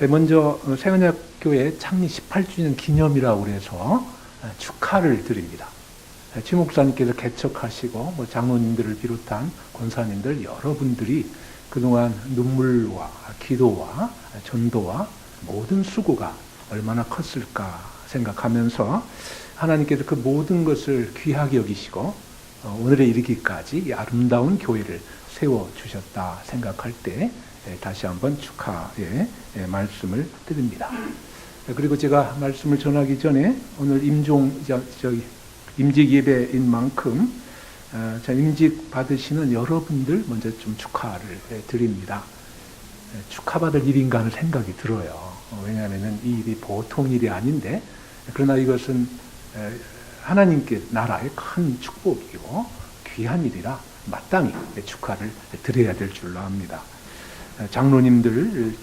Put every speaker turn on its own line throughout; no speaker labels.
먼저 새언약교회 창립 18주년 기념이라고 그래서 축하를 드립니다. 최 목사님께서 개척하시고 장로님들을 비롯한 권사님들 여러분들이 그동안 눈물과 기도와 전도와 모든 수고가 얼마나 컸을까 생각하면서 하나님께서 그 모든 것을 귀하게 여기시고 오늘에 이르기까지 이 아름다운 교회를 세워주셨다 생각할 때 다시 한번 축하의 말씀을 드립니다. 그리고 제가 말씀을 전하기 전에 오늘 임직 예배인 만큼 임직 받으시는 여러분들 먼저 좀 축하를 드립니다. 축하받을 일인가 하는 생각이 들어요. 왜냐하면 이 일이 보통 일이 아닌데, 그러나 이것은 하나님께 나라의 큰 축복이고 귀한 일이라 마땅히 축하를 드려야 될 줄로 압니다. 장로님들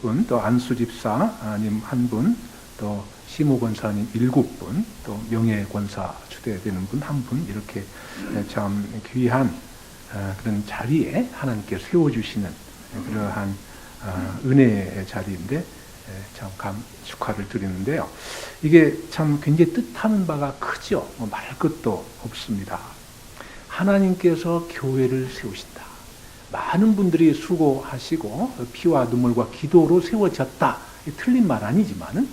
2분, 또 안수 집사님 1분, 또 시모 권사님 7분, 또 명예 권사 추대되는 분 1분, 이렇게 참 귀한 그런 자리에 하나님께 세워주시는 그러한 은혜의 자리인데 참 축하를 드리는데요. 이게 참 굉장히 뜻하는 바가 크죠. 말 것도 없습니다. 하나님께서 교회를 세우신다. 많은 분들이 수고하시고 피와 눈물과 기도로 세워졌다. 틀린 말 아니지만은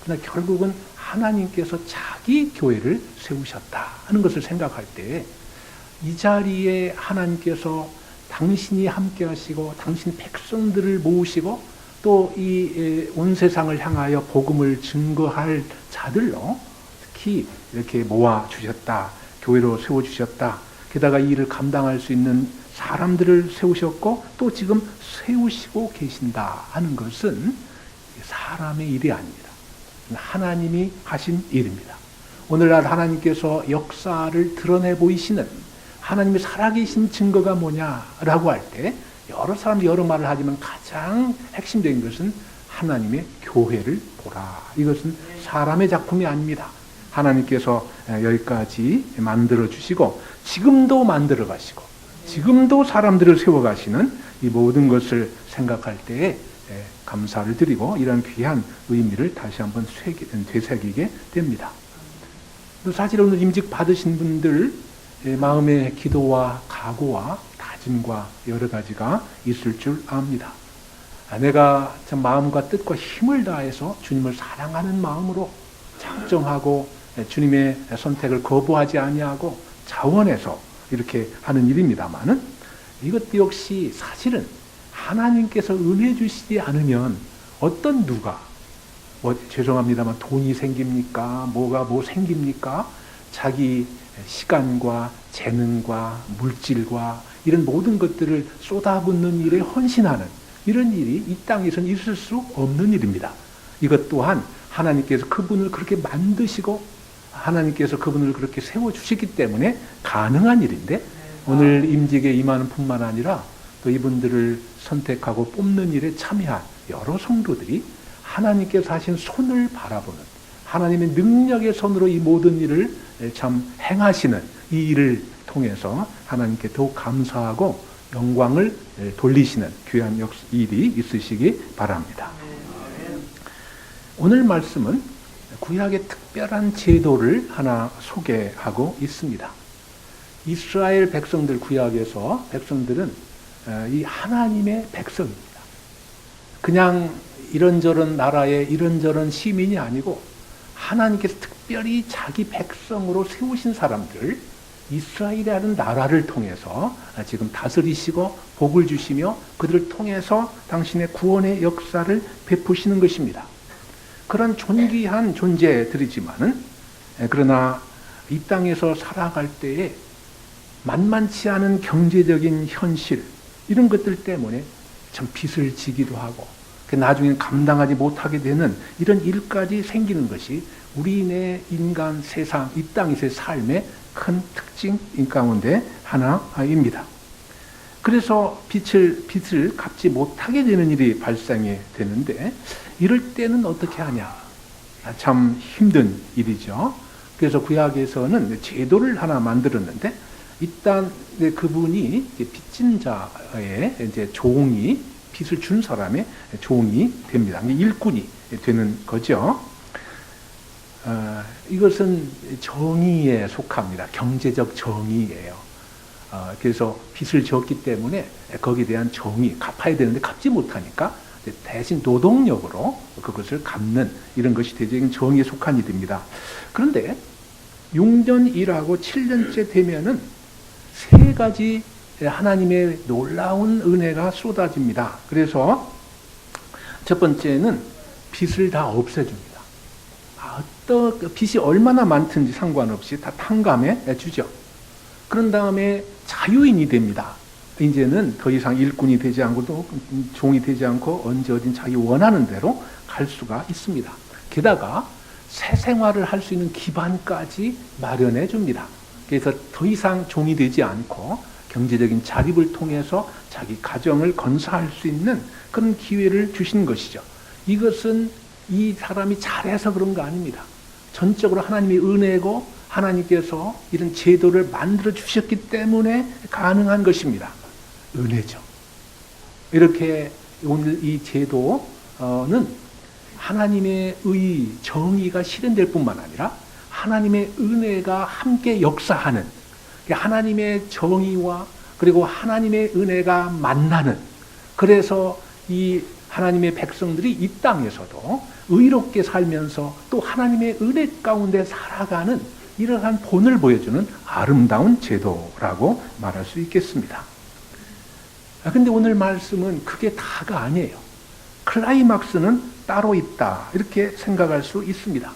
그러나 결국은 하나님께서 자기 교회를 세우셨다 하는 것을 생각할 때 이 자리에 하나님께서 당신이 함께 하시고 당신 백성들을 모으시고 또 이 온 세상을 향하여 복음을 증거할 자들로 특히 이렇게 모아주셨다. 교회로 세워주셨다. 게다가 이 일을 감당할 수 있는 사람들을 세우셨고 또 지금 세우시고 계신다 하는 것은 사람의 일이 아닙니다. 하나님이 하신 일입니다. 오늘날 하나님께서 역사를 드러내 보이시는 하나님의 살아계신 증거가 뭐냐라고 할 때 여러 사람들이 여러 말을 하지만 가장 핵심적인 것은 하나님의 교회를 보라. 이것은 사람의 작품이 아닙니다. 하나님께서 여기까지 만들어 주시고 지금도 만들어 가시고 지금도 사람들을 세워 가시는 이 모든 것을 생각할 때에 감사를 드리고 이런 귀한 의미를 다시 한번 되새기게 됩니다. 사실 오늘 임직 받으신 분들 마음의 기도와 각오와 다짐과 여러 가지가 있을 줄 압니다. 내가 참 마음과 뜻과 힘을 다해서 주님을 사랑하는 마음으로 작정하고 주님의 선택을 거부하지 아니하고 자원해서 이렇게 하는 일입니다만은 이것도 역시 사실은 하나님께서 은혜 주시지 않으면 어떤 누가 죄송합니다만 돈이 생깁니까? 뭐 생깁니까? 자기 시간과 재능과 물질과 이런 모든 것들을 쏟아붓는 일에 헌신하는 이런 일이 이 땅에서는 있을 수 없는 일입니다. 이것 또한 하나님께서 그분을 그렇게 만드시고 하나님께서 그분을 그렇게 세워주시기 때문에 가능한 일인데 오늘 임직에 임하는 뿐만 아니라 또 이분들을 선택하고 뽑는 일에 참여한 여러 성도들이 하나님께서 하신 손을 바라보는 하나님의 능력의 손으로 이 모든 일을 참 행하시는 이 일을 통해서 하나님께 더욱 감사하고 영광을 돌리시는 귀한 일이 있으시기 바랍니다. 오늘 말씀은 구약의 특별한 제도를 하나 소개하고 있습니다. 이스라엘 백성들 구약에서 백성들은 이 하나님의 백성입니다. 그냥 이런저런 나라의 이런저런 시민이 아니고 하나님께서 특별히 자기 백성으로 세우신 사람들 이스라엘이라는 나라를 통해서 지금 다스리시고 복을 주시며 그들을 통해서 당신의 구원의 역사를 베푸시는 것입니다. 그런 존귀한 존재들이지만은 그러나 이 땅에서 살아갈 때에 만만치 않은 경제적인 현실 이런 것들 때문에 참 빚을 지기도 하고 나중에 감당하지 못하게 되는 이런 일까지 생기는 것이 우리네 인간 세상 이 땅에서의 삶의 큰 특징인 가운데 하나입니다. 그래서 빚을 갚지 못하게 되는 일이 발생이 되는데 이럴 때는 어떻게 하냐? 참 힘든 일이죠. 그래서 구약에서는 제도를 하나 만들었는데 일단 그분이 빚진 자의 이제 종이 빚을 준 사람의 종이 됩니다. 일꾼이 되는 거죠. 이것은 정의에 속합니다. 경제적 정의예요. 그래서 빚을 졌기 때문에 거기에 대한 정의, 갚아야 되는데 갚지 못하니까 대신 노동력으로 그것을 갚는 이런 것이 대적인 정의에 속한 일입니다. 그런데 6년 일하고 7년째 되면은 세 가지 하나님의 놀라운 은혜가 쏟아집니다. 그래서 첫 번째는 빚을 다 없애줍니다. 어떤 빚이 얼마나 많든지 상관없이 다 탕감해 주죠. 그런 다음에 자유인이 됩니다. 이제는 더 이상 일꾼이 되지 않고 또 종이 되지 않고 언제 어딘 자기 원하는 대로 갈 수가 있습니다. 게다가 새 생활을 할 수 있는 기반까지 마련해 줍니다. 그래서 더 이상 종이 되지 않고 경제적인 자립을 통해서 자기 가정을 건설할 수 있는 그런 기회를 주신 것이죠. 이것은 이 사람이 잘해서 그런 거 아닙니다. 전적으로 하나님의 은혜고 하나님께서 이런 제도를 만들어 주셨기 때문에 가능한 것입니다. 은혜죠. 이렇게 오늘 이 제도는 하나님의 정의가 실현될 뿐만 아니라 하나님의 은혜가 함께 역사하는, 하나님의 정의와 그리고 하나님의 은혜가 만나는, 그래서 이 하나님의 백성들이 이 땅에서도 의롭게 살면서 또 하나님의 은혜 가운데 살아가는 이러한 본을 보여주는 아름다운 제도라고 말할 수 있겠습니다. 근데 오늘 말씀은 그게 다가 아니에요. 클라이막스는 따로 있다, 이렇게 생각할 수 있습니다.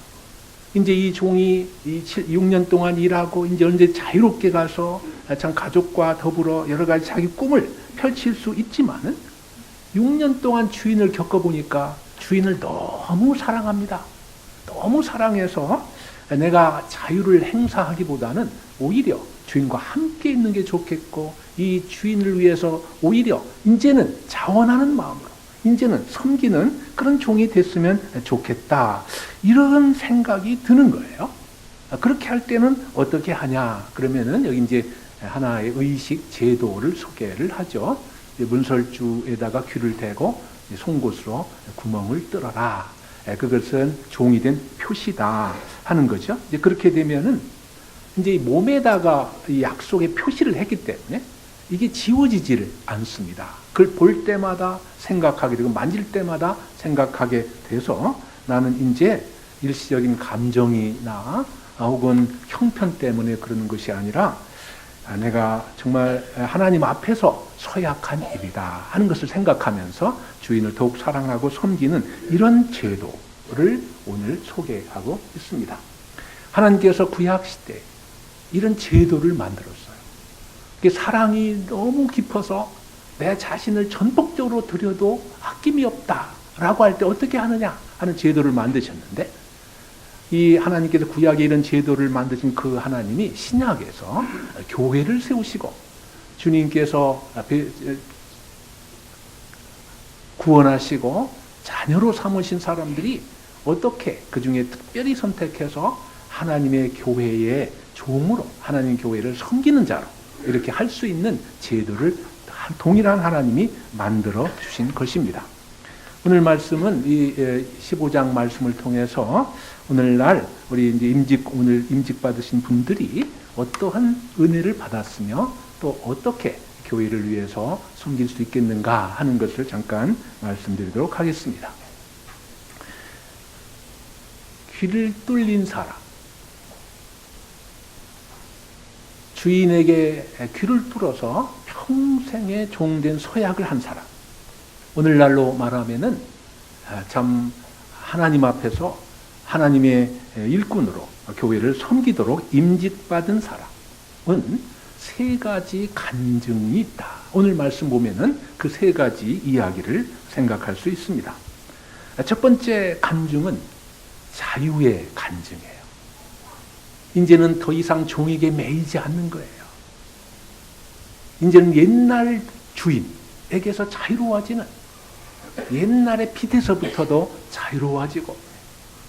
이제 이 종이 6년 동안 일하고 이제 언제 자유롭게 가서 참 가족과 더불어 여러 가지 자기 꿈을 펼칠 수 있지만은 6년 동안 주인을 겪어보니까 주인을 너무 사랑합니다. 너무 사랑해서 내가 자유를 행사하기보다는 오히려 주인과 함께 있는 게 좋겠고, 이 주인을 위해서 오히려 이제는 자원하는 마음으로, 이제는 섬기는 그런 종이 됐으면 좋겠다, 이런 생각이 드는 거예요. 그렇게 할 때는 어떻게 하냐 그러면은 여기 이제 하나의 의식 제도를 소개를 하죠. 문설주에다가 귀를 대고 송곳으로 구멍을 뚫어라. 그것은 종이 된 표시다 하는 거죠. 이제 그렇게 되면은 이제 몸에다가 이 약속의 표시를 했기 때문에 이게 지워지지를 않습니다. 그걸 볼 때마다 생각하게 되고 만질 때마다 생각하게 돼서 나는 이제 일시적인 감정이나 혹은 형편 때문에 그러는 것이 아니라 내가 정말 하나님 앞에서 서약한 일이다 하는 것을 생각하면서 주인을 더욱 사랑하고 섬기는 이런 제도를 오늘 소개하고 있습니다. 하나님께서 구약시대 이런 제도를 만들었어요. 사랑이 너무 깊어서 내 자신을 전폭적으로 드려도 아낌이 없다라고 할 때 어떻게 하느냐 하는 제도를 만드셨는데, 이 하나님께서 구약에 이런 제도를 만드신 그 하나님이 신약에서 교회를 세우시고 주님께서 구원하시고 자녀로 삼으신 사람들이 어떻게 그 중에 특별히 선택해서 하나님의 교회의 종으로 하나님 교회를 섬기는 자로 이렇게 할 수 있는 제도를 동일한 하나님이 만들어 주신 것입니다. 오늘 말씀은 이 15장 말씀을 통해서 오늘날 우리 이제 오늘 임직 받으신 분들이 어떠한 은혜를 받았으며 또 어떻게 교회를 위해서 섬길 수 있겠는가 하는 것을 잠깐 말씀드리도록 하겠습니다. 귀를 뚫린 사람, 주인에게 귀를 뚫어서 평생의 종된 서약을 한 사람, 오늘날로 말하면은 참 하나님 앞에서 하나님의 일꾼으로 교회를 섬기도록 임직받은 사람은 세 가지 간증이 있다. 오늘 말씀 보면은 그 세 가지 이야기를 생각할 수 있습니다. 첫 번째 간증은 자유의 간증이에요. 이제는 더 이상 종에게 매이지 않는 거예요. 이제는 옛날 주인에게서 자유로워지는, 옛날의 빚에서부터도 자유로워지고,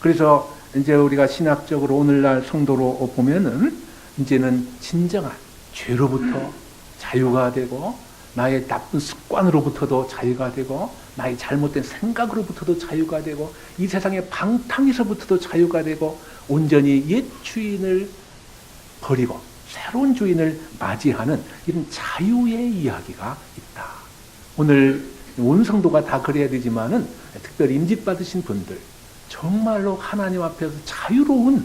그래서 이제 우리가 신학적으로 오늘날 성도로 보면은 이제는 진정한 죄로부터 자유가 되고 나의 나쁜 습관으로부터도 자유가 되고 나의 잘못된 생각으로부터도 자유가 되고 이 세상의 방탕에서부터도 자유가 되고 온전히 옛 주인을 버리고 새로운 주인을 맞이하는 이런 자유의 이야기가 있다. 오늘 온 성도가 다 그래야 되지만은 특별히 임직받으신 분들 정말로 하나님 앞에서 자유로운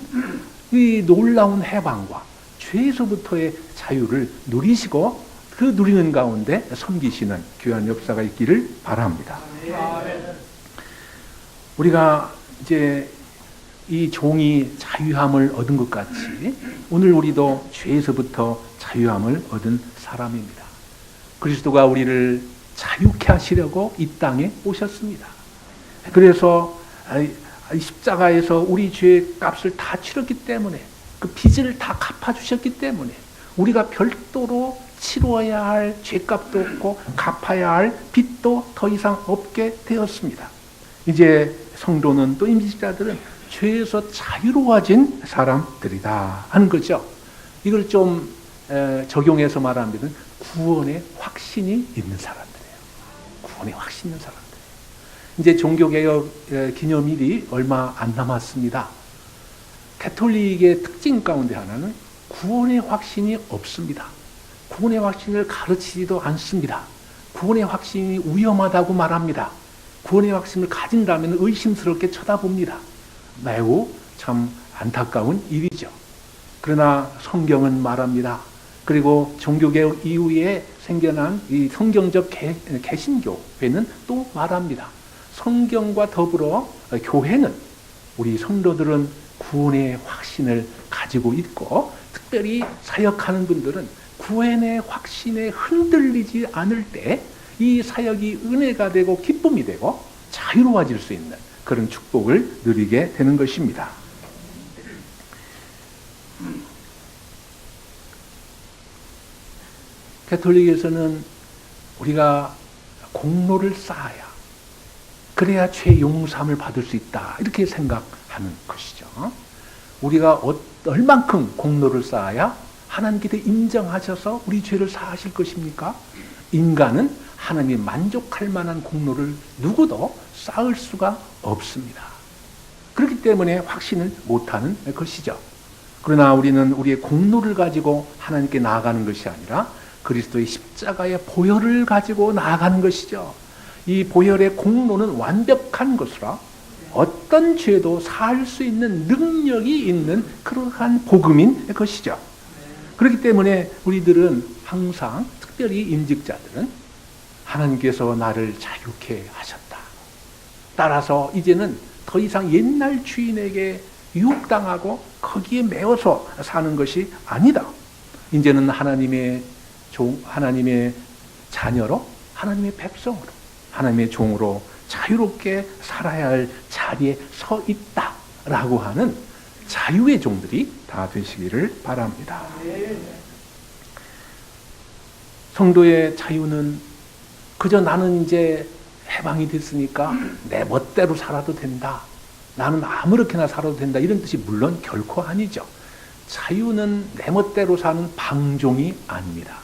이 놀라운 해방과 죄에서부터의 자유를 누리시고 그 누리는 가운데 섬기시는 귀한 역사가 있기를 바랍니다. 우리가 이제 이 종이 자유함을 얻은 것 같이 오늘 우리도 죄에서부터 자유함을 얻은 사람입니다. 그리스도가 우리를 자유케 하시려고 이 땅에 오셨습니다. 그래서 십자가에서 우리 죄의 값을 다 치렀기 때문에 그 빚을 다 갚아주셨기 때문에 우리가 별도로 치루어야 할 죄값도 없고 갚아야 할 빚도 더 이상 없게 되었습니다. 이제 성도는 또 임직자들은 죄에서 자유로워진 사람들이다 하는 거죠. 이걸 좀 적용해서 말하면 구원의 확신이 있는 사람들이에요. 구원의 확신 있는 사람들. 이제 종교개혁 기념일이 얼마 안 남았습니다. 가톨릭의 특징 가운데 하나는 구원의 확신이 없습니다. 구원의 확신을 가르치지도 않습니다. 구원의 확신이 위험하다고 말합니다. 구원의 확신을 가진다면 의심스럽게 쳐다봅니다. 매우 참 안타까운 일이죠. 그러나 성경은 말합니다. 그리고 종교개혁 이후에 생겨난 이 성경적 개신교회는 또 말합니다. 성경과 더불어 교회는 우리 성도들은 구원의 확신을 가지고 있고 특별히 사역하는 분들은 구원의 확신에 흔들리지 않을 때 이 사역이 은혜가 되고 기쁨이 되고 자유로워질 수 있는 그런 축복을 누리게 되는 것입니다. 가톨릭에서는 우리가 공로를 쌓아야 그래야 죄 용서함을 받을 수 있다 이렇게 생각하는 것이죠. 우리가 얼만큼 공로를 쌓아야 하나님께서 인정하셔서 우리 죄를 사하실 것입니까? 인간은 하나님이 만족할 만한 공로를 누구도 쌓을 수가 없습니다. 그렇기 때문에 확신을 못하는 것이죠. 그러나 우리는 우리의 공로를 가지고 하나님께 나아가는 것이 아니라 그리스도의 십자가의 보혈을 가지고 나아가는 것이죠. 이 보혈의 공로는 완벽한 것이라 어떤 죄도 사할 수 있는 능력이 있는 그러한 복음인 것이죠. 그렇기 때문에 우리들은 항상 특별히 임직자들은 하나님께서 나를 자유케 하셨다. 따라서 이제는 더 이상 옛날 주인에게 유혹당하고 거기에 매어서 사는 것이 아니다. 이제는 하나님의 자녀로 하나님의 백성으로 하나님의 종으로 자유롭게 살아야 할 자리에 서 있다라고 하는 자유의 종들이 다 되시기를 바랍니다. 성도의 자유는 그저 나는 이제 해방이 됐으니까 내 멋대로 살아도 된다. 나는 아무렇게나 살아도 된다. 이런 뜻이 물론 결코 아니죠. 자유는 내 멋대로 사는 방종이 아닙니다.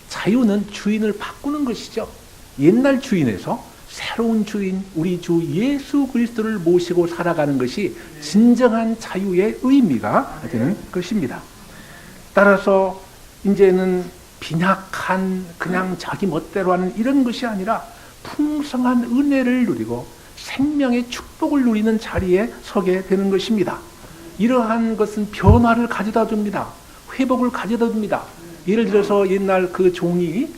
자유는 주인을 바꾸는 것이죠. 옛날 주인에서 새로운 주인 우리 주 예수 그리스도를 모시고 살아가는 것이 진정한 자유의 의미가 되는 것입니다. 따라서 이제는 빈약한 그냥 자기 멋대로 하는 이런 것이 아니라 풍성한 은혜를 누리고 생명의 축복을 누리는 자리에 서게 되는 것입니다. 이러한 것은 변화를 가져다 줍니다. 회복을 가져다 줍니다. 예를 들어서 옛날 그 종이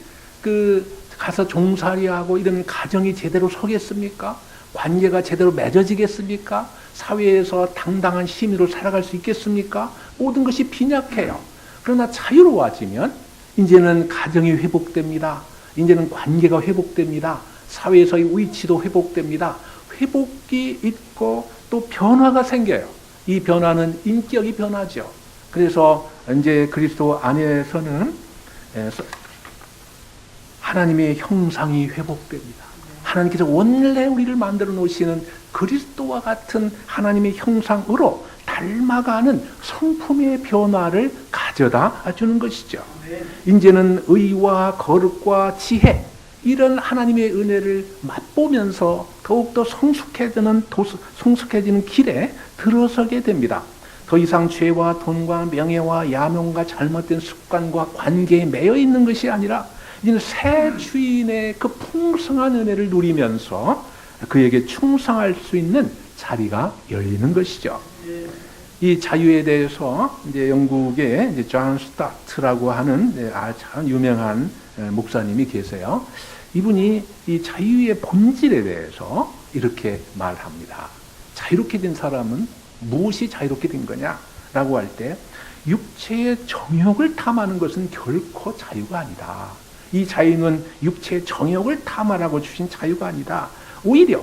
가서 종살이하고 이런 가정이 제대로 서겠습니까? 관계가 제대로 맺어지겠습니까? 사회에서 당당한 시민으로 살아갈 수 있겠습니까? 모든 것이 빈약해요. 그러나 자유로워지면 이제는 가정이 회복됩니다. 이제는 관계가 회복됩니다. 사회에서의 위치도 회복됩니다. 회복이 있고 또 변화가 생겨요. 이 변화는 인격이 변하죠. 그래서 이제 그리스도 안에서는 하나님의 형상이 회복됩니다. 하나님께서 원래 우리를 만들어 놓으시는 그리스도와 같은 하나님의 형상으로 닮아가는 성품의 변화를 가져다 주는 것이죠. 이제는 의와 거룩과 지혜, 이런 하나님의 은혜를 맛보면서 더욱더 성숙해지는 길에 들어서게 됩니다. 더 이상 죄와 돈과 명예와 야명과 잘못된 습관과 관계에 매여 있는 것이 아니라 이제는 새 주인의 그 풍성한 은혜를 누리면서 그에게 충성할 수 있는 자리가 열리는 것이죠. 이 자유에 대해서 이제 영국의 이제 존 스타트라고 하는 아주 유명한 목사님이 계세요. 이분이 이 자유의 본질에 대해서 이렇게 말합니다. 자유롭게 된 사람은 무엇이 자유롭게 된 거냐라고 할 때, 육체의 정욕을 탐하는 것은 결코 자유가 아니다. 이 자유는 육체의 정욕을 탐하라고 주신 자유가 아니다. 오히려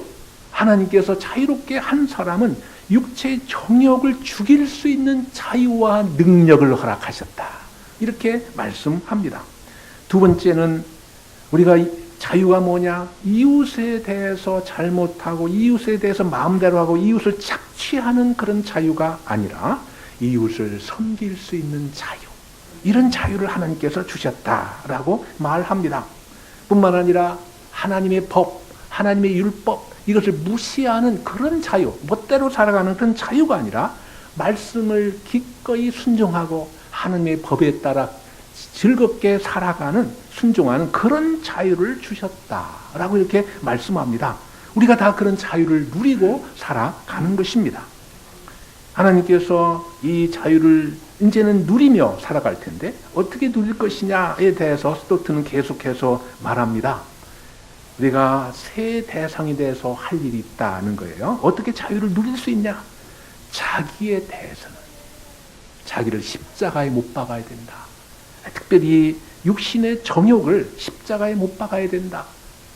하나님께서 자유롭게 한 사람은 육체의 정욕을 죽일 수 있는 자유와 능력을 허락하셨다. 이렇게 말씀합니다. 두 번째는 우리가 자유가 뭐냐? 이웃에 대해서 잘못하고 이웃에 대해서 마음대로 하고 이웃을 착취하는 그런 자유가 아니라 이웃을 섬길 수 있는 자유. 이런 자유를 하나님께서 주셨다라고 말합니다. 뿐만 아니라 하나님의 법, 하나님의 율법, 이것을 무시하는 그런 자유, 멋대로 살아가는 그런 자유가 아니라 말씀을 기꺼이 순종하고 하나님의 법에 따라 즐겁게 살아가는, 순종하는 그런 자유를 주셨다라고 이렇게 말씀합니다. 우리가 다 그런 자유를 누리고 살아가는 것입니다. 하나님께서 이 자유를 이제는 누리며 살아갈 텐데 어떻게 누릴 것이냐에 대해서 스토트는 계속해서 말합니다. 우리가 세 대상에 대해서 할 일이 있다는 거예요. 어떻게 자유를 누릴 수 있냐? 자기에 대해서는 자기를 십자가에 못 박아야 된다. 특별히 육신의 정욕을 십자가에 못 박아야 된다.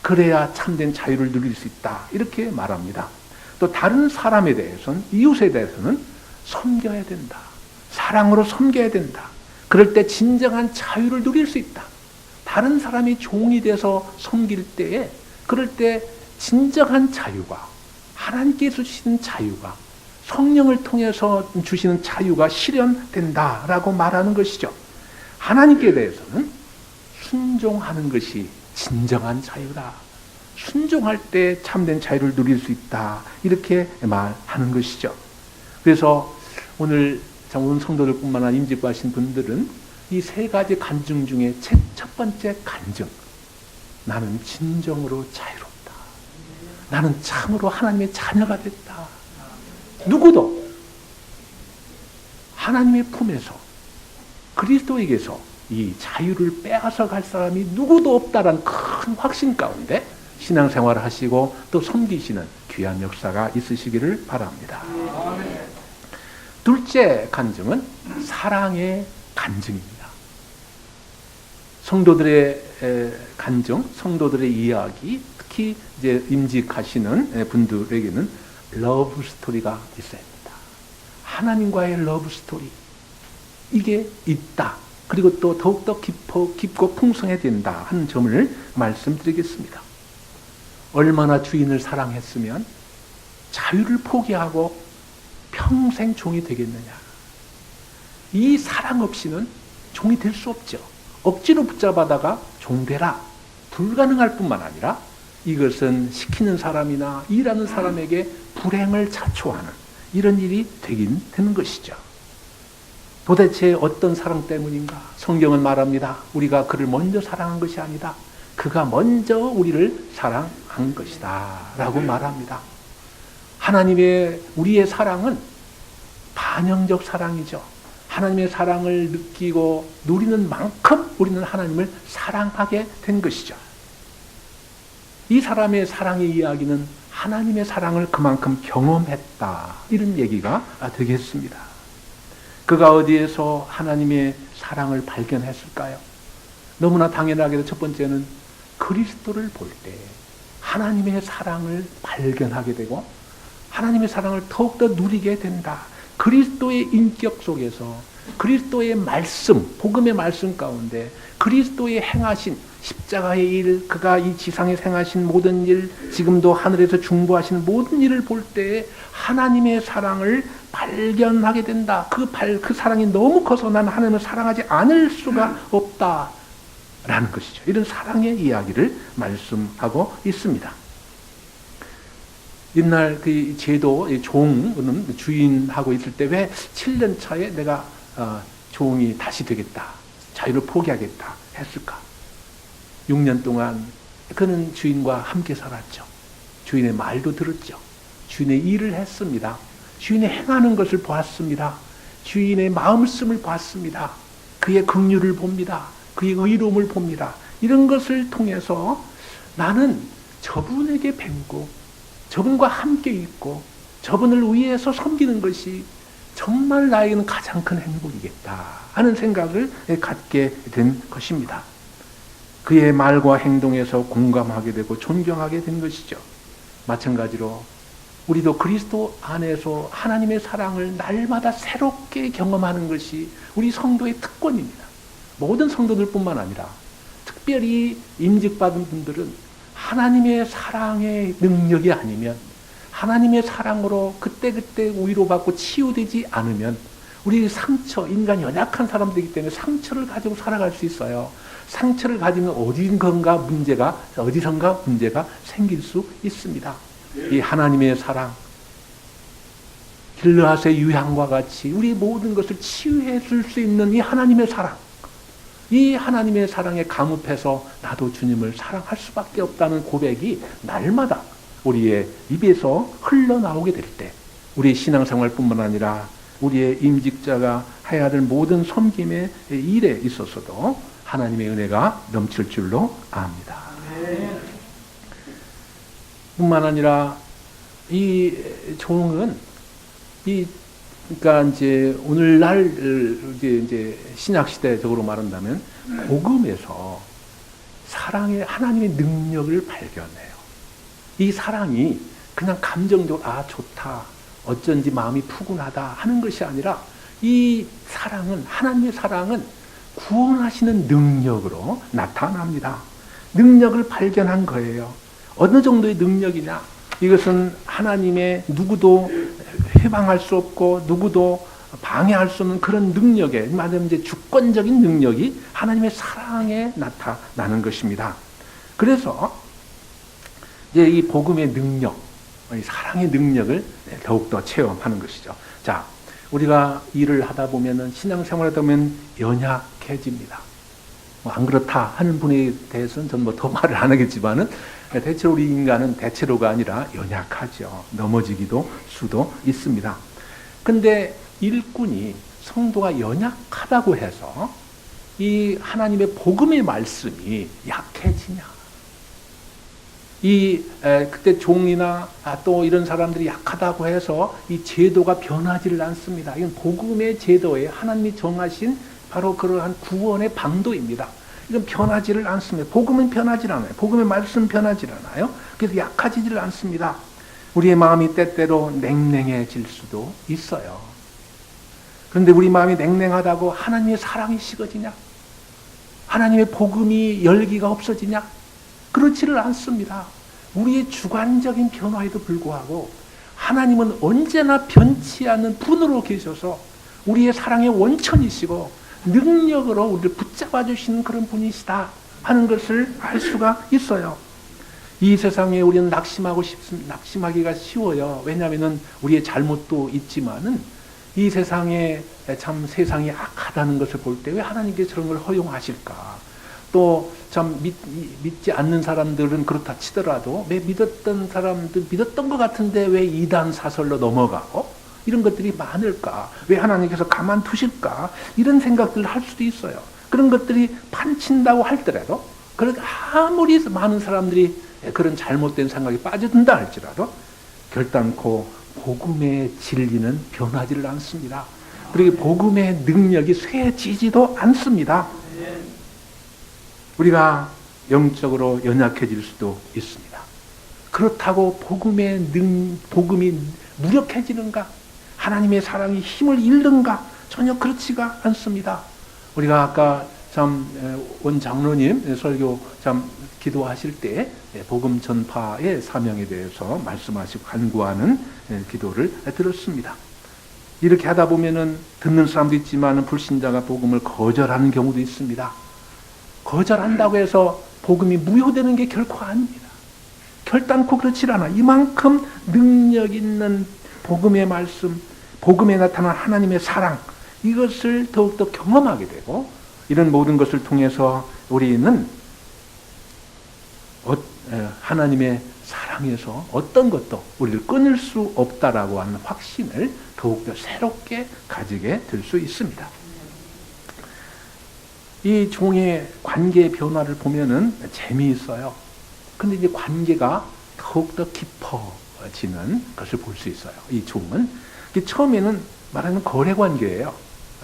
그래야 참된 자유를 누릴 수 있다. 이렇게 말합니다. 또 다른 사람에 대해서는, 이웃에 대해서는 섬겨야 된다. 사랑으로 섬겨야 된다. 그럴 때 진정한 자유를 누릴 수 있다. 다른 사람이 종이 돼서 섬길 때에, 그럴 때 진정한 자유가, 하나님께서 주시는 자유가, 성령을 통해서 주시는 자유가 실현된다라고 말하는 것이죠. 하나님께 대해서는 순종하는 것이 진정한 자유다. 순종할 때 참된 자유를 누릴 수 있다. 이렇게 말하는 것이죠. 그래서 오늘 장로님 성도들뿐만 아니라 임직하신 분들은 이 세 가지 간증 중에 첫 번째 간증, 나는 진정으로 자유롭다. 나는 참으로 하나님의 자녀가 됐다. 누구도 하나님의 품에서, 그리스도에게서 이 자유를 빼앗아 갈 사람이 누구도 없다라는 큰 확신 가운데 신앙생활을 하시고 또 섬기시는 귀한 역사가 있으시기를 바랍니다. 둘째 간증은 사랑의 간증입니다. 성도들의 간증, 성도들의 이야기, 특히 이제 임직하시는 분들에게는 러브 스토리가 있어야 됩니다. 하나님과의 러브 스토리, 이게 있다. 그리고 또 더욱더 깊고 풍성해야 된다 하는 점을 말씀드리겠습니다. 얼마나 주인을 사랑했으면 자유를 포기하고 평생 종이 되겠느냐. 이 사랑 없이는 종이 될 수 없죠. 억지로 붙잡아다가 종되라. 불가능할 뿐만 아니라 이것은 시키는 사람이나 일하는 사람에게 불행을 자초하는 이런 일이 되긴 되는 것이죠. 도대체 어떤 사랑 때문인가? 성경은 말합니다. 우리가 그를 먼저 사랑한 것이 아니다. 그가 먼저 우리를 사랑한 것이다. 라고 말합니다. 하나님의, 우리의 사랑은 반영적 사랑이죠. 하나님의 사랑을 느끼고 누리는 만큼 우리는 하나님을 사랑하게 된 것이죠. 이 사람의 사랑의 이야기는 하나님의 사랑을 그만큼 경험했다. 이런 얘기가 되겠습니다. 그가 어디에서 하나님의 사랑을 발견했을까요? 너무나 당연하게도 첫 번째는 그리스도를 볼 때 하나님의 사랑을 발견하게 되고 하나님의 사랑을 더욱더 누리게 된다. 그리스도의 인격 속에서 그리스도의 말씀, 복음의 말씀 가운데 그리스도의 행하신 십자가의 일, 그가 이 지상에 행하신 모든 일, 지금도 하늘에서 중보하시는 모든 일을 볼 때 하나님의 사랑을 발견하게 된다. 그 사랑이 너무 커서 나는 하나님을 사랑하지 않을 수가 없다. 라는 것이죠. 이런 사랑의 이야기를 말씀하고 있습니다. 옛날 그 제도, 종은 주인하고 있을 때 왜 7년 차에 내가 종이 다시 되겠다, 자유를 포기하겠다 했을까? 6년 동안 그는 주인과 함께 살았죠. 주인의 말도 들었죠. 주인의 일을 했습니다. 주인의 행하는 것을 보았습니다. 주인의 마음을 쓰임을 보았습니다. 그의 긍휼을 봅니다. 그의 의로움을 봅니다. 이런 것을 통해서 나는 저분에게 뵙고 저분과 함께 있고 저분을 위해서 섬기는 것이 정말 나에게는 가장 큰 행복이겠다 하는 생각을 갖게 된 것입니다. 그의 말과 행동에서 공감하게 되고 존경하게 된 것이죠. 마찬가지로 우리도 그리스도 안에서 하나님의 사랑을 날마다 새롭게 경험하는 것이 우리 성도의 특권입니다. 모든 성도들뿐만 아니라 특별히 임직받은 분들은 하나님의 사랑의 능력이 아니면, 하나님의 사랑으로 그때그때 위로받고 치유되지 않으면 우리 상처, 인간 연약한 사람들이기 때문에 상처를 가지고 살아갈 수 있어요. 상처를 가지면 어디선가 문제가 생길 수 있습니다. 이 하나님의 사랑, 길르앗의 유향과 같이 우리 모든 것을 치유해 줄 수 있는 이 하나님의 사랑, 이 하나님의 사랑에 감업해서 나도 주님을 사랑할 수밖에 없다는 고백이 날마다 우리의 입에서 흘러나오게 될 때 우리의 신앙생활뿐만 아니라 우리의 임직자가 해야 될 모든 섬김의 일에 있어서도 하나님의 은혜가 넘칠 줄로 압니다. 뿐만 아니라 이 종은 그러니까 이제 오늘날 이제 신약 시대적으로 말한다면 복음에서 사랑의 하나님의 능력을 발견해요. 이 사랑이 그냥 감정적으로 좋다, 어쩐지 마음이 푸근하다 하는 것이 아니라 이 사랑은, 하나님의 사랑은 구원하시는 능력으로 나타납니다. 능력을 발견한 거예요. 어느 정도의 능력이냐? 이것은 하나님의 누구도 해방할 수 없고 누구도 방해할 수 없는 그런 능력에, 말하자면 이제 주권적인 능력이 하나님의 사랑에 나타나는 것입니다. 그래서 이제 이 복음의 능력, 이 사랑의 능력을 더욱더 체험하는 것이죠. 자, 우리가 일을 하다 보면은, 신앙생활 하다 보면 연약해집니다. 안 그렇다 하는 분에 대해서는 저는 더 말을 안 하겠지만은, 대체로 우리 인간은 대체로가 아니라 연약하죠. 넘어지기도 수도 있습니다. 근데 일꾼이, 성도가 연약하다고 해서 이 하나님의 복음의 말씀이 약해지냐? 그때 종이나 또 이런 사람들이 약하다고 해서 이 제도가 변하지를 않습니다. 이건 복음의 제도에 하나님이 정하신 바로 그러한 구원의 방도입니다. 이건 변하지를 않습니다. 복음은 변하지 않아요. 복음의 말씀은 변하지 않아요. 그래서 약해지지를 않습니다. 우리의 마음이 때때로 냉랭해질 수도 있어요. 그런데 우리 마음이 냉랭하다고 하나님의 사랑이 식어지냐? 하나님의 복음이 열기가 없어지냐? 그렇지를 않습니다. 우리의 주관적인 변화에도 불구하고 하나님은 언제나 변치 않는 분으로 계셔서 우리의 사랑의 원천이시고 능력으로 우리를 붙잡아 주시는 그런 분이시다 하는 것을 알 수가 있어요. 이 세상에 우리는 낙심하기가 쉬워요. 왜냐하면 우리의 잘못도 있지만은 이 세상에 참 세상이 악하다는 것을 볼 때 왜 하나님께서 저런 걸 허용하실까? 또 참 믿지 않는 사람들은 그렇다 치더라도 왜 믿었던 사람들 믿었던 것 같은데 왜 이단 사설로 넘어가고 이런 것들이 많을까? 왜 하나님께서 가만두실까? 이런 생각들을 할 수도 있어요. 그런 것들이 판친다고 할더라도 아무리 많은 사람들이 그런 잘못된 생각에 빠져든다 할지라도 결단코 복음의 진리는 변하지를 않습니다. 그리고 복음의 능력이 쇠지지도 않습니다. 우리가 영적으로 연약해질 수도 있습니다. 그렇다고 복음이 무력해지는가? 하나님의 사랑이 힘을 잃는가? 전혀 그렇지가 않습니다. 우리가 아까 원 장로님 설교 기도하실 때 복음 전파의 사명에 대해서 말씀하시고 간구하는 기도를 들었습니다. 이렇게 하다 보면은 듣는 사람도 있지만 불신자가 복음을 거절하는 경우도 있습니다. 거절한다고 해서 복음이 무효되는 게 결코 아닙니다. 결단코 그렇지 않아. 이만큼 능력 있는 복음의 말씀, 복음에 나타난 하나님의 사랑, 이것을 더욱더 경험하게 되고, 이런 모든 것을 통해서 우리는 하나님의 사랑에서 어떤 것도 우리를 끊을 수 없다라고 하는 확신을 더욱더 새롭게 가지게 될 수 있습니다. 이 종의 관계의 변화를 보면은 재미있어요. 근데 이제 관계가 더욱더 깊어지는 것을 볼 수 있어요. 이 종은. 처음에는 말하는 거래 관계예요.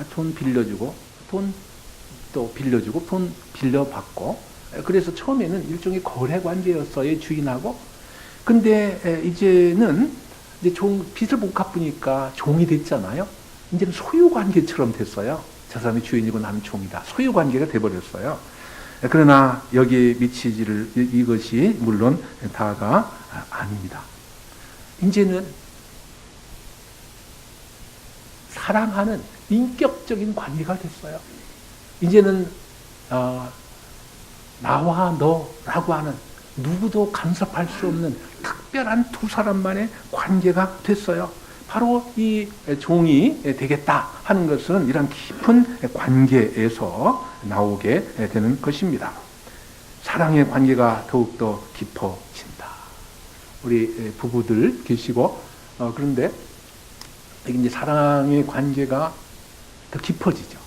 돈 빌려주고, 돈 또 빌려주고, 돈 빌려받고. 그래서 처음에는 일종의 거래 관계였어요, 주인하고. 근데 이제는 이제 빚을 못 갚으니까 종이 됐잖아요. 이제는 소유 관계처럼 됐어요. 저 사람이 주인이고 나는 종이다. 소유 관계가 돼버렸어요. 그러나 여기에 미치지를 이것이 물론 다가 아닙니다. 이제는 사랑하는 인격적인 관계가 됐어요. 이제는 나와 너라고 하는 누구도 간섭할 수 없는 특별한 두 사람만의 관계가 됐어요. 바로 이 종이 되겠다 하는 것은 이런 깊은 관계에서 나오게 되는 것입니다. 사랑의 관계가 더욱더 깊어진다. 우리 부부들 계시고, 그런데 이제 사랑의 관계가 더 깊어지죠.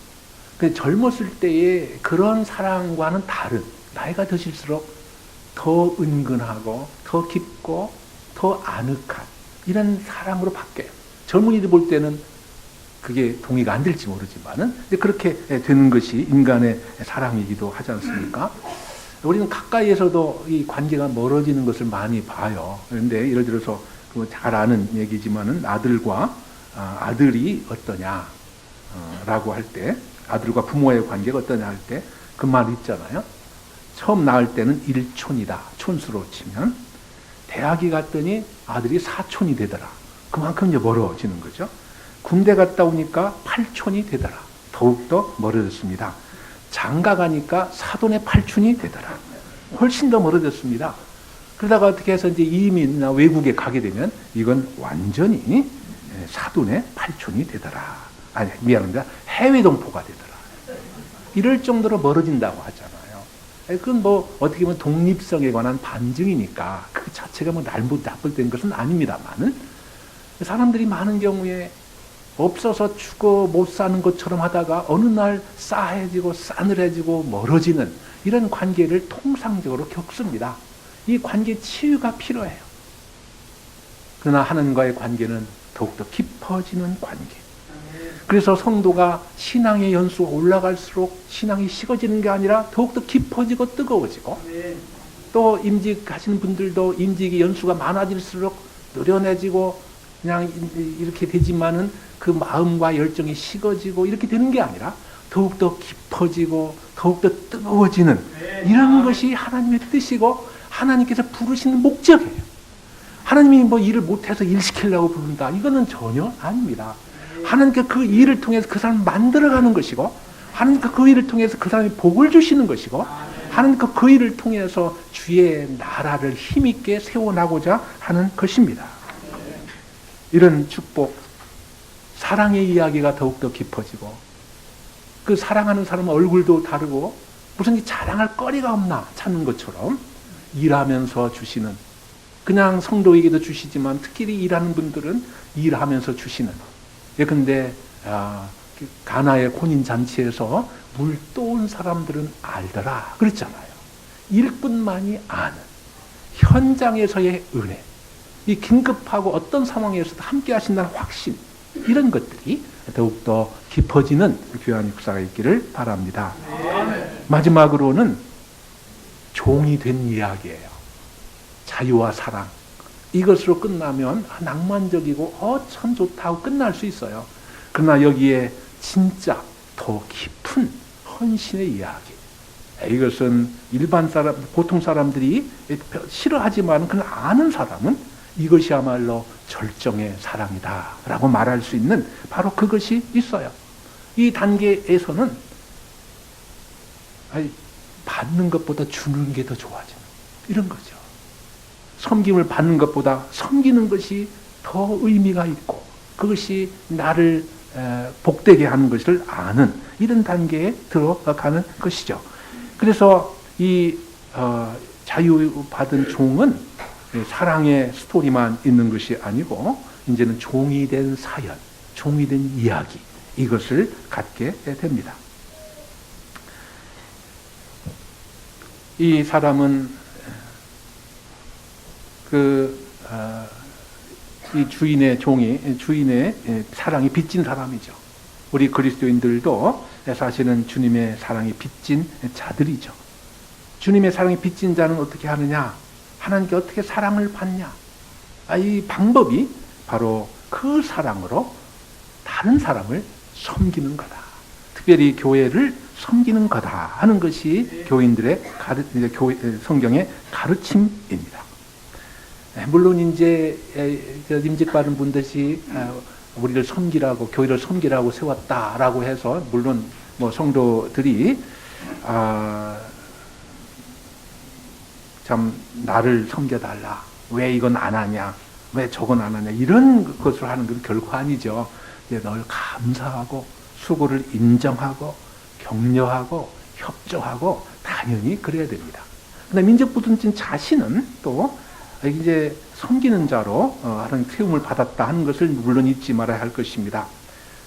근데 젊었을 때의 그런 사랑과는 다른, 나이가 드실수록 더 은근하고 더 깊고 더 아늑한 이런 사랑으로 바뀌어요. 젊은이들 볼 때는 그게 동의가 안 될지 모르지만은 그렇게 되는 것이 인간의 사랑이기도 하지 않습니까? 우리는 가까이에서도 이 관계가 멀어지는 것을 많이 봐요. 그런데 예를 들어서 잘 아는 얘기지만은 아들이 어떠냐라고 할 때, 아들과 부모의 관계가 어떠냐 할 때 그 말 있잖아요. 처음 낳을 때는 일촌이다. 촌수로 치면. 대학에 갔더니 아들이 사촌이 되더라. 그만큼 이제 멀어지는 거죠. 군대 갔다 오니까 8촌이 되더라. 더욱더 멀어졌습니다. 장가 가니까 사돈의 8촌이 되더라. 훨씬 더 멀어졌습니다. 그러다가 어떻게 해서 이제 이민이나 외국에 가게 되면 이건 완전히 사돈의 8촌이 되더라. 아니, 미안합니다. 해외 동포가 되더라. 이럴 정도로 멀어진다고 하잖아요. 그건 뭐 어떻게 보면 독립성에 관한 반증이니까 그 자체가 뭐 나쁠 된 것은 아닙니다만은 사람들이 많은 경우에 없어서 죽어 못 사는 것처럼 하다가 어느 날 싸해지고 싸늘해지고 멀어지는 이런 관계를 통상적으로 겪습니다. 이 관계 치유가 필요해요. 그러나 하나님과의 관계는 더욱더 깊어지는 관계. 그래서 성도가 신앙의 연수가 올라갈수록 신앙이 식어지는 게 아니라 더욱더 깊어지고 뜨거워지고, 또 임직하시는 분들도 임직의 연수가 많아질수록 노련해지고 그냥 이렇게 되지만은 그 마음과 열정이 식어지고 이렇게 되는 게 아니라 더욱더 깊어지고 더욱더 뜨거워지는 이런 것이 하나님의 뜻이고 하나님께서 부르시는 목적이에요. 하나님이 뭐 일을 못해서 일 시키려고 부른다. 이거는 전혀 아닙니다. 하나님께서 그 일을 통해서 그 사람을 만들어가는 것이고, 하나님께서 그 일을 통해서 그 사람이 복을 주시는 것이고, 하나님께서 그 일을 통해서 주의 나라를 힘있게 세워나고자 하는 것입니다. 이런 축복, 사랑의 이야기가 더욱더 깊어지고, 그 사랑하는 사람 얼굴도 다르고 무슨 자랑할 거리가 없나 찾는 것처럼 일하면서 주시는, 그냥 성도에게도 주시지만 특히 일하는 분들은 일하면서 주시는. 예컨대 가나의 혼인잔치에서 물 떠온 사람들은 알더라 그랬잖아요. 일꾼만이 아는 현장에서의 은혜, 이 긴급하고 어떤 상황에서도 함께 하신다는 확신, 이런 것들이 더욱더 깊어지는 귀한 역사가 있기를 바랍니다. 마지막으로는 종이 된 이야기예요. 자유와 사랑, 이것으로 끝나면 낭만적이고 참 좋다 하고 끝날 수 있어요. 그러나 여기에 진짜 더 깊은 헌신의 이야기, 이것은 일반 사람, 보통 사람들이 싫어하지만 그걸 아는 사람은 이것이야말로 절정의 사랑이다라고 말할 수 있는 바로 그것이 있어요. 이 단계에서는 받는 것보다 주는 게 더 좋아지는 이런 거죠. 섬김을 받는 것보다 섬기는 것이 더 의미가 있고 그것이 나를 복되게 하는 것을 아는 이런 단계에 들어가는 것이죠. 그래서 이 자유받은 종은 사랑의 스토리만 있는 것이 아니고 이제는 종이 된 사연, 종이 된 이야기 이것을 갖게 됩니다. 이 사람은 이 주인의 종이 주인의 사랑이 빚진 사람이죠. 우리 그리스도인들도 사실은 주님의 사랑이 빚진 자들이죠. 주님의 사랑이 빚진 자는 어떻게 하느냐? 하나님께 어떻게 사랑을 받냐? 이 방법이 바로 그 사랑으로 다른 사람을 섬기는 거다. 특별히 교회를 섬기는 거다 하는 것이 교인들의 성경의 가르침입니다. 물론 이제 임직받은 분들이 우리를 섬기라고 교회를 섬기라고 세웠다라고 해서 물론 뭐 성도들이 참 나를 섬겨달라, 왜 이건 안 하냐, 왜 저건 안 하냐 이런 것을 하는 건 결코 아니죠. 널 감사하고 수고를 인정하고 격려하고 협조하고 당연히 그래야 됩니다. 그런데 민족부든진 자신은 또 이제 섬기는 자로 하나님 세움을 받았다 하는 것을 물론 잊지 말아야 할 것입니다.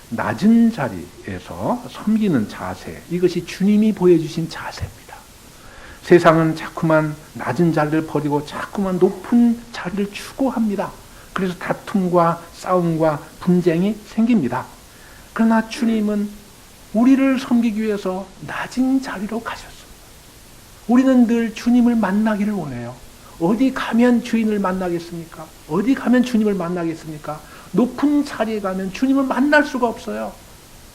낮은 자리에서 섬기는 자세, 이것이 주님이 보여주신 자세입니다. 세상은 자꾸만 낮은 자리를 버리고 자꾸만 높은 자리를 추구합니다. 그래서 다툼과 싸움과 분쟁이 생깁니다. 그러나 주님은 우리를 섬기기 위해서 낮은 자리로 가셨습니다. 우리는 늘 주님을 만나기를 원해요. 어디 가면 주인을 만나겠습니까? 어디 가면 주님을 만나겠습니까? 높은 자리에 가면 주님을 만날 수가 없어요.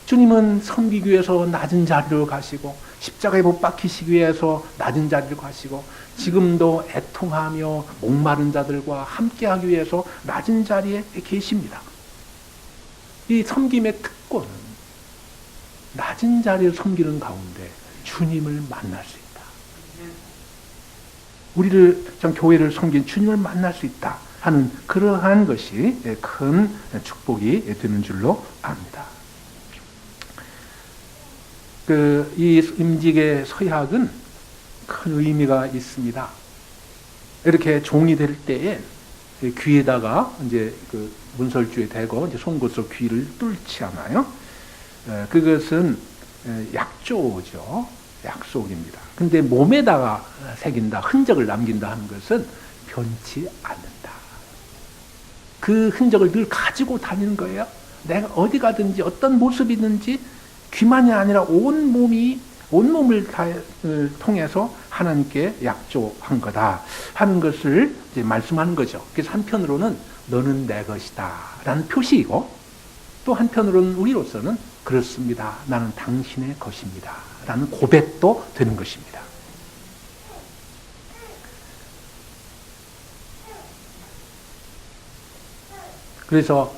주님은 섬기기 위해서 낮은 자리로 가시고 십자가에 못 박히시기 위해서 낮은 자리로 가시고 지금도 애통하며 목마른 자들과 함께하기 위해서 낮은 자리에 계십니다. 이 섬김의 특권은 낮은 자리를 섬기는 가운데 주님을 만날 수 있다. 우리를 참 교회를 섬긴 주님을 만날 수 있다 하는 그러한 것이 큰 축복이 되는 줄로 압니다. 이 임직의 서약은 큰 의미가 있습니다. 이렇게 종이 될 때에 귀에다가 이제 그 문설주에 대고 이제 송곳으로 귀를 뚫지 않아요. 그것은 약조죠. 약속입니다. 근데 몸에다가 새긴다, 흔적을 남긴다 하는 것은 변치 않는다. 그 흔적을 늘 가지고 다니는 거예요. 내가 어디 가든지 어떤 모습이 있는지 귀만이 아니라 온몸을 통해서 하나님께 약조한 거다 하는 것을 이제 말씀하는 거죠. 그래서 한편으로는 너는 내 것이다 라는 표시이고 또 한편으로는 우리로서는 그렇습니다. 나는 당신의 것입니다 라는 고백도 되는 것입니다. 그래서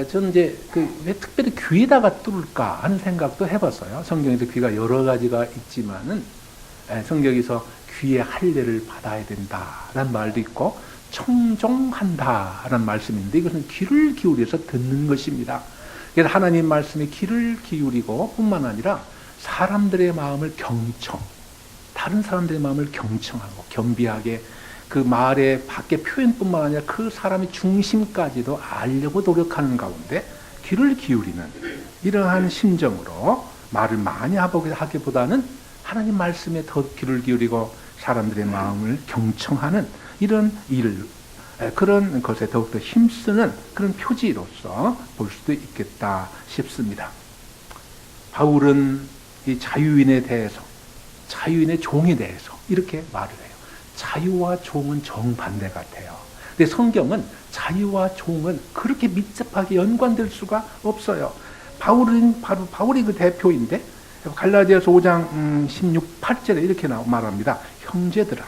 저는 이제 왜 특별히 귀에다가 뚫을까 하는 생각도 해봤어요. 성경에서 귀가 여러 가지가 있지만은 성경에서 귀에 할례를 받아야 된다라는 말도 있고 청종한다라는 말씀인데 이것은 귀를 기울여서 듣는 것입니다. 그래서 하나님 말씀에 귀를 기울이고 뿐만 아니라 사람들의 마음을 다른 사람들의 마음을 경청하고 겸비하게 그 말의 밖의 표현뿐만 아니라 그 사람의 중심까지도 알려고 노력하는 가운데 귀를 기울이는 이러한 심정으로 말을 많이 하기보다는 하나님 말씀에 더 귀를 기울이고 사람들의 마음을 경청하는 이런 그런 것에 더욱더 힘쓰는 그런 표지로서 볼 수도 있겠다 싶습니다. 바울은 이 자유인의 종에 대해서 이렇게 말을 해요. 자유와 종은 정반대 같아요. 근데 성경은 자유와 종은 그렇게密접하게 연관될 수가 없어요. 바울이 그 대표인데 갈라디아서 5장 16, 8절에 이렇게 말합니다. 형제들아,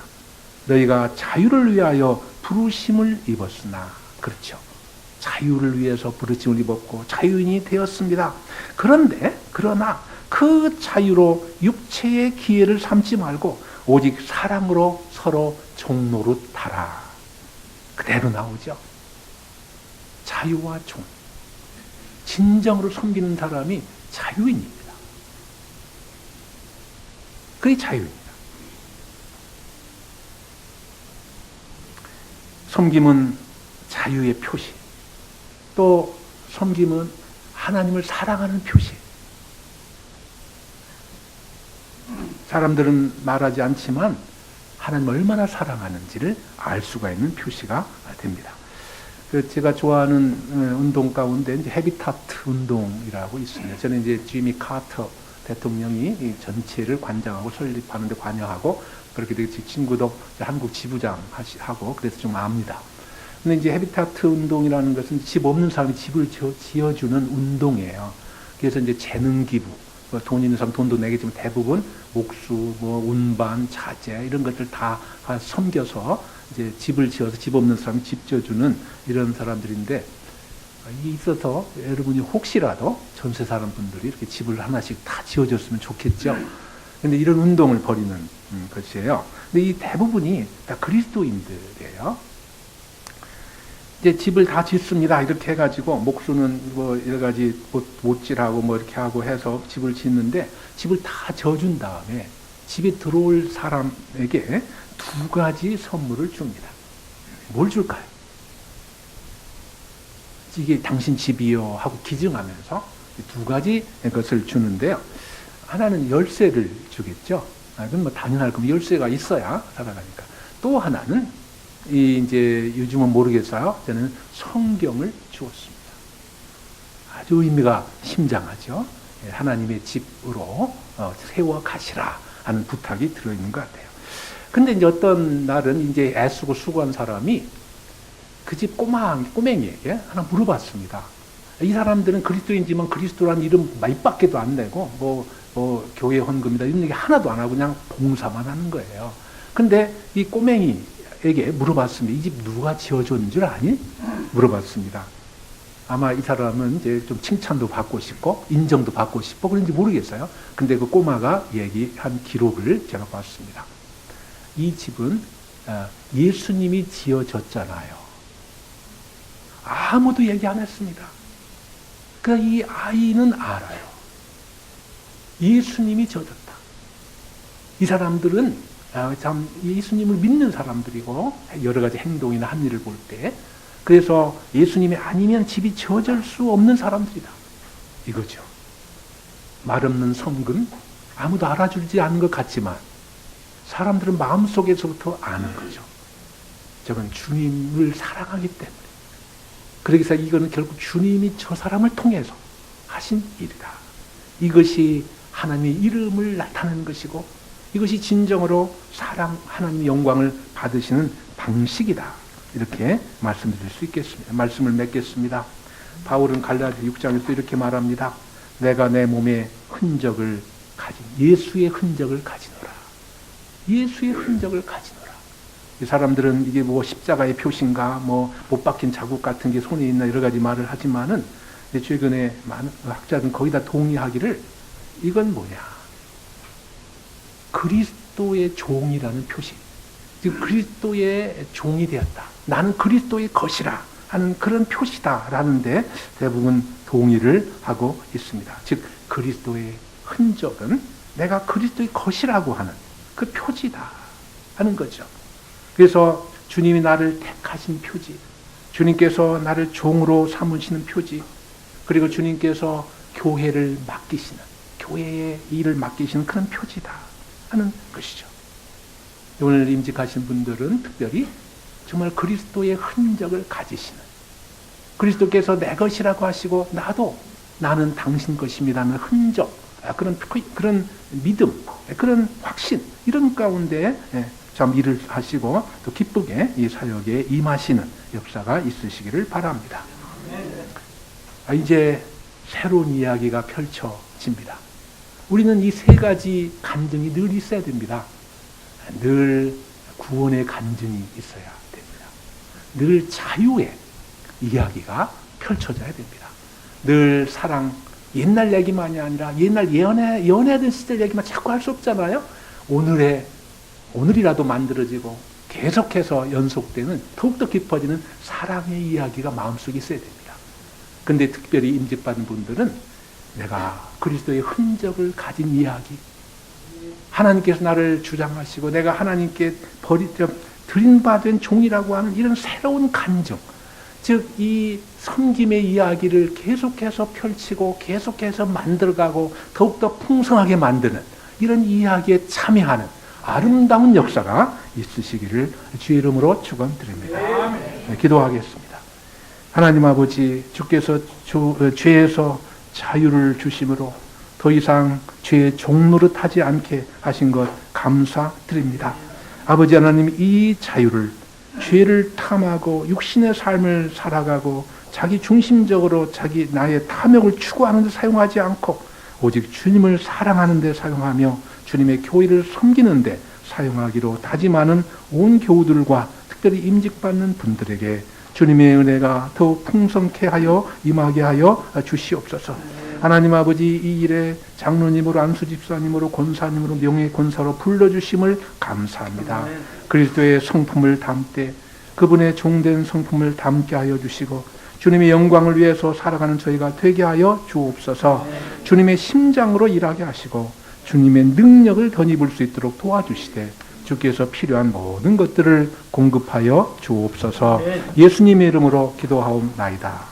너희가 자유를 위하여 부르심을 입었으나, 그렇죠. 자유를 위해서 부르심을 입었고 자유인이 되었습니다. 그러나 그 자유로 육체의 기회를 삼지 말고 오직 사랑으로 서로 종노릇 하라. 그대로 나오죠. 자유와 종. 진정으로 섬기는 사람이 자유인입니다. 그게 자유입니다. 섬김은 자유의 표시. 또 섬김은 하나님을 사랑하는 표시. 사람들은 말하지 않지만 하나님을 얼마나 사랑하는지를 알 수가 있는 표시가 됩니다. 제가 좋아하는 운동 가운데 이제 헤비타트 운동이라고 있습니다. 저는 이제 지미 카터 대통령이 이 전체를 관장하고 설립하는데 관여하고 그렇게 되게 친구도 한국 지부장 하고 그래서 좀 압니다. 근데 이제 헤비타트 운동이라는 것은 집 없는 사람이 집을 지어주는 운동이에요. 그래서 이제 재능 기부, 돈 있는 사람 돈도 내겠지만 대부분 목수, 운반, 자재 이런 것들 다 섬겨서 이제 집을 지어서 집 없는 사람이 집 지어주는 이런 사람들인데, 있어서 여러분이 혹시라도 전세 사는 분들이 이렇게 집을 하나씩 다 지어줬으면 좋겠죠. 근데 이런 운동을 벌이는 것이에요. 근데 이 대부분이 다 그리스도인들이에요. 이제 집을 다 짓습니다. 이렇게 해가지고 목수는 여러 가지 못질하고 이렇게 하고 해서 집을 짓는데 집을 다 져준 다음에 집에 들어올 사람에게 두 가지 선물을 줍니다. 뭘 줄까요? 이게 당신 집이요 하고 기증하면서 두 가지 것을 주는데요. 하나는 열쇠를 주겠죠. 그건 당연할 겁니다. 열쇠가 있어야 살아가니까. 또 하나는 이제 요즘은 모르겠어요. 저는 성경을 주었습니다. 아주 의미가 심장하죠. 하나님의 집으로 세워 가시라 하는 부탁이 들어있는 것 같아요. 근데 이제 어떤 날은 이제 애쓰고 수고한 사람이 그 집 꼬맹이에게 하나 물어봤습니다. 이 사람들은 그리스도인지만 그리스도라는 이름 몇밖에도 안 내고 교회 헌금이다 이런 얘기 하나도 안 하고 그냥 봉사만 하는 거예요. 근데 이 꼬맹이에게 물어봤습니다. 이 집 누가 지어준 줄 아니? 물어봤습니다. 아마 이 사람은 이제 좀 칭찬도 받고 싶고 인정도 받고 싶고 그런지 모르겠어요. 근데 그 꼬마가 얘기한 기록을 제가 봤습니다. 이 집은 예수님이 지어졌잖아요. 아무도 얘기 안 했습니다. 그러니까 이 아이는 알아요. 예수님이 지어졌다. 이 사람들은 참 예수님을 믿는 사람들이고 여러 가지 행동이나 한 일을 볼 때 그래서 예수님이 아니면 집이 지어질 수 없는 사람들이다. 이거죠. 말 없는 성금 아무도 알아주지 않는 것 같지만 사람들은 마음속에서부터 아는 거죠. 저건 주님을 사랑하기 때문에. 그래서 이거는 결국 주님이 저 사람을 통해서 하신 일이다. 이것이 하나님의 이름을 나타내는 것이고 이것이 진정으로 하나님의 영광을 받으시는 방식이다. 이렇게 말씀드릴 수 있겠습니다. 말씀을 맺겠습니다. 바울은 갈라디아 6장에서 이렇게 말합니다. 내가 내 몸에 흔적을 예수의 흔적을 가지노라. 예수의 흔적을 가지노라. 이 사람들은 이게 십자가의 표시인가, 못 박힌 자국 같은 게 손에 있나 여러 가지 말을 하지만은 최근에 많은 학자들은 거의 다 동의하기를 이건 뭐냐? 그리스도의 종이라는 표시. 즉 그리스도의 종이 되었다. 나는 그리스도의 것이라 하는 그런 표시다라는데 대부분 동의를 하고 있습니다. 즉 그리스도의 흔적은 내가 그리스도의 것이라고 하는 그 표지다 하는 거죠. 그래서 주님이 나를 택하신 표지, 주님께서 나를 종으로 삼으시는 표지, 그리고 주님께서 교회를 맡기시는, 교회의 일을 맡기시는 그런 표지다 하는 것이죠. 오늘 임직하신 분들은 특별히 정말 그리스도의 흔적을 가지시는, 그리스도께서 내 것이라고 하시고 나는 당신 것입니다는 흔적, 그런 믿음, 그런 확신, 이런 가운데 참 일을 하시고 또 기쁘게 이 사역에 임하시는 역사가 있으시기를 바랍니다. 이제 새로운 이야기가 펼쳐집니다. 우리는 이 세 가지 간증이 늘 있어야 됩니다. 늘 구원의 간증이 있어야 됩니다. 늘 자유의 이야기가 펼쳐져야 됩니다. 늘 사랑, 옛날 얘기만이 아니라 옛날 연애하던 시절 얘기만 자꾸 할 수 없잖아요. 오늘이라도 만들어지고 계속해서 연속되는 더욱더 깊어지는 사랑의 이야기가 마음속에 있어야 됩니다. 근데 특별히 임직받은 분들은 내가 그리스도의 흔적을 가진 이야기, 하나님께서 나를 주장하시고 내가 하나님께 드림받은 종이라고 하는 이런 새로운 감정, 즉 이 섬김의 이야기를 계속해서 펼치고 계속해서 만들어가고 더욱더 풍성하게 만드는 이런 이야기에 참여하는 아름다운 역사가 있으시기를 주의 이름으로 축원드립니다. 네, 기도하겠습니다. 하나님 아버지, 주께서 죄에서 자유를 주심으로 더 이상 죄의 종노릇하지 않게 하신 것 감사드립니다. 아버지 하나님, 이 자유를 죄를 탐하고 육신의 삶을 살아가고 자기 중심적으로 나의 탐욕을 추구하는 데 사용하지 않고 오직 주님을 사랑하는 데 사용하며 주님의 교회를 섬기는 데 사용하기로 다짐하는 온 교우들과 특별히 임직받는 분들에게 주님의 은혜가 더욱 풍성케 하여 임하게 하여 주시옵소서. 하나님 아버지, 이 일에 장로님으로, 안수집사님으로, 권사님으로, 명예권사로 불러주심을 감사합니다. 그리스도의 성품을 담되 그분의 종된 성품을 담게 하여 주시고 주님의 영광을 위해서 살아가는 저희가 되게 하여 주옵소서. 주님의 심장으로 일하게 하시고 주님의 능력을 덧입을 수 있도록 도와주시되 주께서 필요한 모든 것들을 공급하여 주옵소서. 예수님의 이름으로 기도하옵나이다.